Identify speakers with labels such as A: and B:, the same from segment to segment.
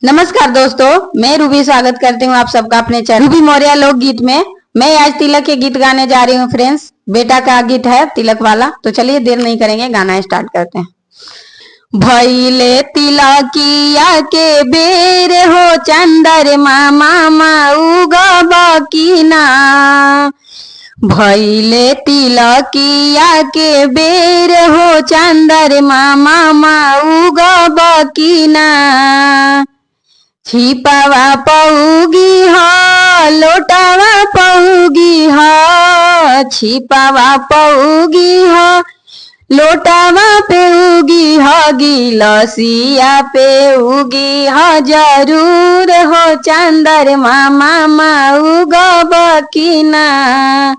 A: नमस्कार दोस्तों, मैं रूबी स्वागत करती हूँ आप सबका अपने चैनल रूबी मौर्य लोकगीत में। मैं आज तिलक के गीत गाने जा रही हूँ फ्रेंड्स। बेटा का गीत है तिलक वाला, तो चलिए देर नहीं करेंगे, गाना स्टार्ट करते हैं। भैले तिलकिया के बेर हो चंद्रमा मामा उगब की ना। भैले तिलकिया के बेर हो चंद्रमा मामा उगब की ना। छिपावा पौगी हा लोटावा पौगी हा। छिपावा पौगी हा लोटावा पे उगी हा। गिलसिया पे उगी हा जरूर हो चंद्रमा मामा उगब की ना।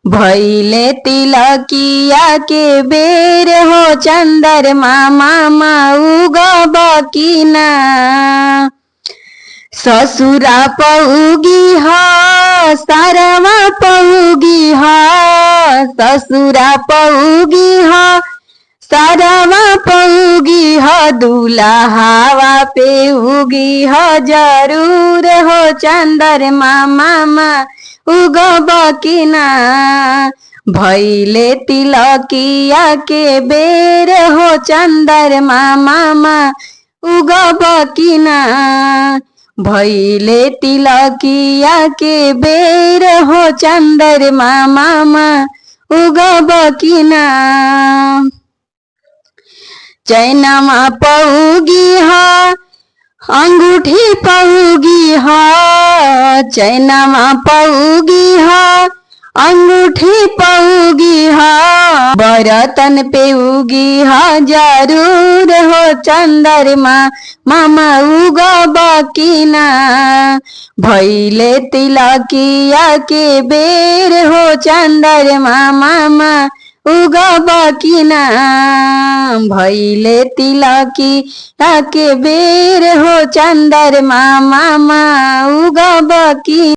A: भैले तिलकिया के बेर हो चंद्रमा मामा उगब की ना। ससुरा पौगी हा सारवा पौगी हा। ससुरा पौगी हा सारवा पौगी हा। दुल्हावा पे उगी हा जरूर हो चंद्रमा मामा उगब की ना। भैले तिलकिया के बेर हो चंद्रमा मामा उगब की ना। भैले तिलकिया के बेर हो चंद्रमा मामा उगब की ना। चैनमा पौगी हा अंगूठी पौगी हा। चैनमा पौगी हा अंगूठी पौगी हा। बरतन पे उगी हा जरूर हो चंद्रमा मामा उगब की ना। भैले तिलकिया के बेर हो चंद्रमा मामा उगब की ना। भैले तिलकिया के बेर हो चंद्रमा मामा उगब की